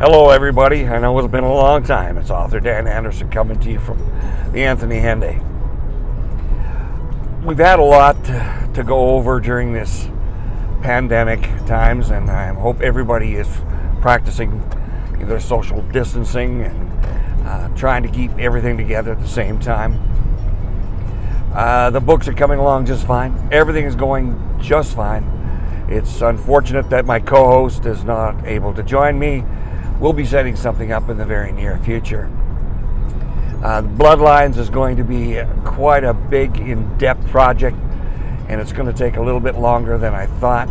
Hello everybody, I know it's been a long time. It's author Dan Anderson coming to you from the Anthony Henday. We've had a lot to go over during this pandemic times, and I hope everybody is practicing either social distancing and trying to keep everything together at the same time. The books are coming along just fine. Everything is going just fine. It's unfortunate that my co-host is not able to join me. We'll be setting something up in the very near future. Bloodlines is going to be quite a big, in-depth project, and it's going to take a little bit longer than I thought.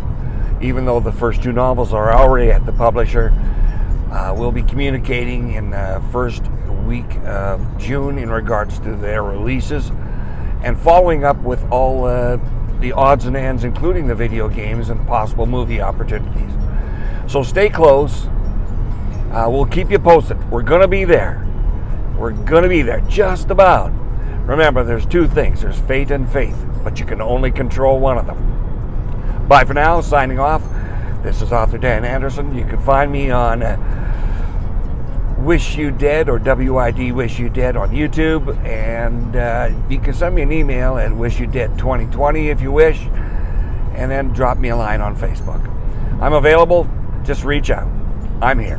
Even though the first two novels are already at the publisher, we'll be communicating in the first week of June in regards to their releases, and following up with all the odds and ends, including the video games and possible movie opportunities. So stay close. We'll keep you posted. We're going to be there. We're going to be there, just about. Remember, there's two things. There's fate and faith, but you can only control one of them. Bye for now. Signing off. This is author Dan Anderson. You can find me on Wish You Dead, or WID Wish You Dead on YouTube, and you can send me an email at wishyoudead2020 if you wish, and then drop me a line on Facebook. I'm available. Just reach out. I'm here.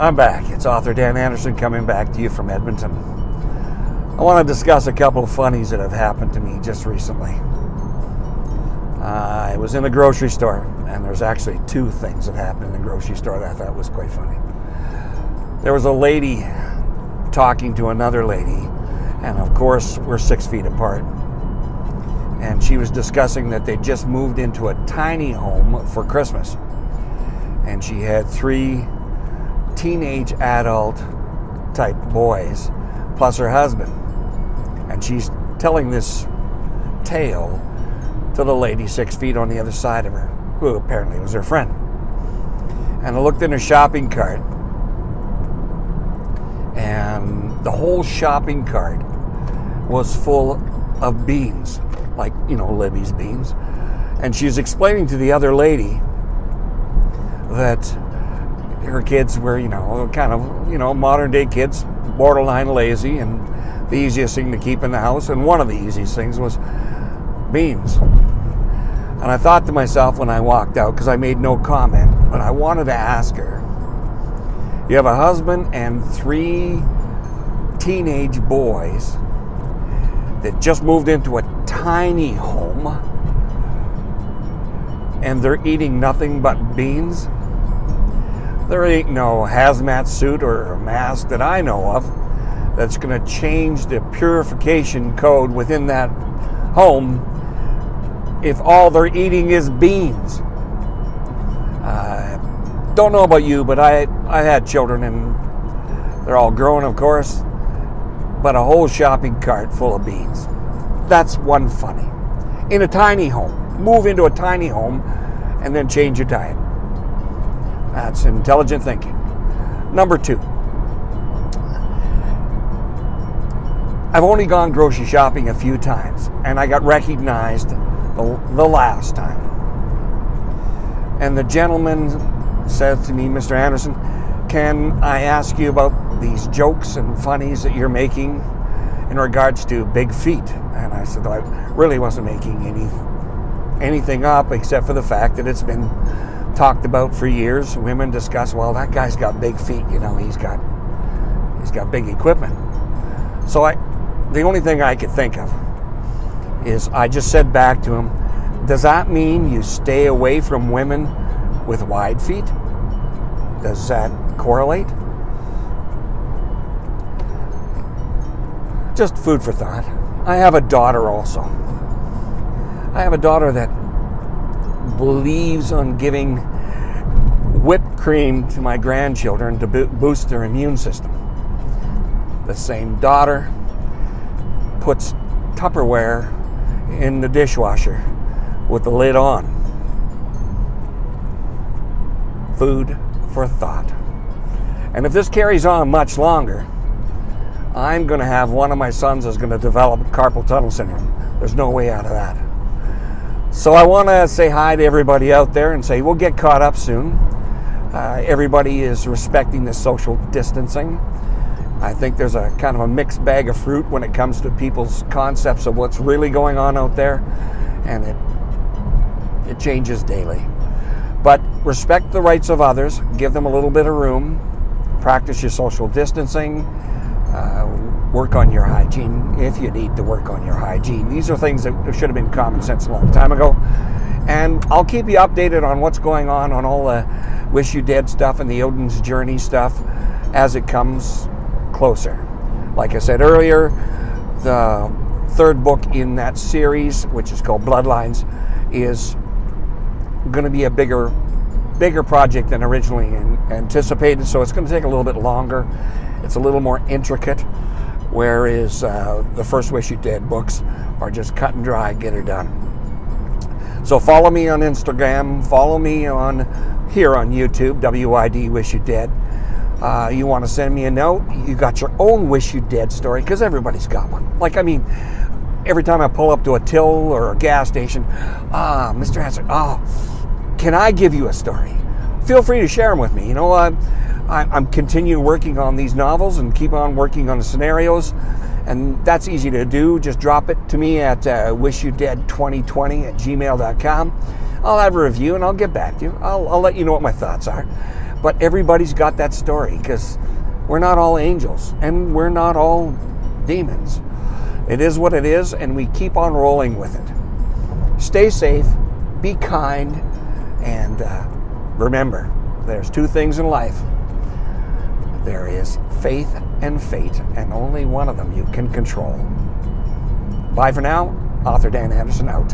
I'm back. It's author Dan Anderson coming back to you from Edmonton. I want to discuss a couple of funnies that have happened to me just recently. I was in a grocery store, and there's actually two things that happened in the grocery store that I thought was quite funny. There was a lady talking to another lady, and of course we're 6 feet apart. And she was discussing that they just moved into a tiny home for Christmas. And she had 3 teenage adult type boys plus her husband, and she's telling this tale to the lady 6 feet on the other side of her, who apparently was her friend. And I looked in her shopping cart, and the whole shopping cart was full of beans, like, Libby's beans. And she's explaining to the other lady that her kids were, kind of, modern day kids, borderline lazy, and the easiest thing to keep in the house, and one of the easiest things was beans. And I thought to myself when I walked out, because I made no comment, but I wanted to ask her, you have a husband and 3 teenage boys that just moved into a tiny home, and they're eating nothing but beans? There ain't no hazmat suit or mask that I know of that's going to change the purification code within that home if all they're eating is beans. Don't know about you, but I had children, and they're all grown, of course, but a whole shopping cart full of beans. That's one funny. In a tiny home. Move into a tiny home and then change your diet. That's intelligent thinking. Number 2. I've only gone grocery shopping a few times, and I got recognized the last time. And the gentleman said to me, Mr. Anderson, can I ask you about these jokes and funnies that you're making in regards to big feet? And I said, I really wasn't making any anything up except for the fact that it's been talked about for years. Women discuss, well, that guy's got big feet, he's got big equipment. So the only thing I could think of is I just said back to him, does that mean you stay away from women with wide feet? Does that correlate? Just food for thought. I have a daughter also. I have a daughter that believes on giving whipped cream to my grandchildren to boost their immune system. The same daughter puts Tupperware in the dishwasher with the lid on. Food for thought. And if this carries on much longer, I'm going to have one of my sons is going to develop carpal tunnel syndrome. There's no way out of that. So I want to say hi to everybody out there and say we'll get caught up soon. Everybody is respecting the social distancing. I think there's a kind of a mixed bag of fruit when it comes to people's concepts of what's really going on out there, and it changes daily. But respect the rights of others, give them a little bit of room, practice your social distancing, work on your hygiene if you need to work on your hygiene. These are things that should have been common sense a long time ago. And I'll keep you updated on what's going on all the Wish You Dead stuff and the Odin's Journey stuff as it comes closer. Like I said earlier, the third book in that series, which is called Bloodlines, is going to be a bigger project than originally anticipated, so it's going to take a little bit longer. It's a little more intricate, whereas the first Wish You Dead books are just cut and dry, get her done. So follow me on Instagram, follow me here on YouTube, WID Wish You Dead. You want to send me a note, you got your own Wish You Dead story, because everybody's got one. Every time I pull up to a till or a gas station, Mr. Hanson, can I give you a story? Feel free to share them with me. I'm continue working on these novels and keep on working on the scenarios, and that's easy to do. Just drop it to me at wishyoudead2020@gmail.com. I'll have a review and I'll get back to you. I'll let you know what my thoughts are. But everybody's got that story, because we're not all angels and we're not all demons. It is what it is, and we keep on rolling with it. Stay safe, be kind, and remember, there's two things in life. There is faith and fate, and only one of them you can control. Bye for now. Author Dan Anderson out.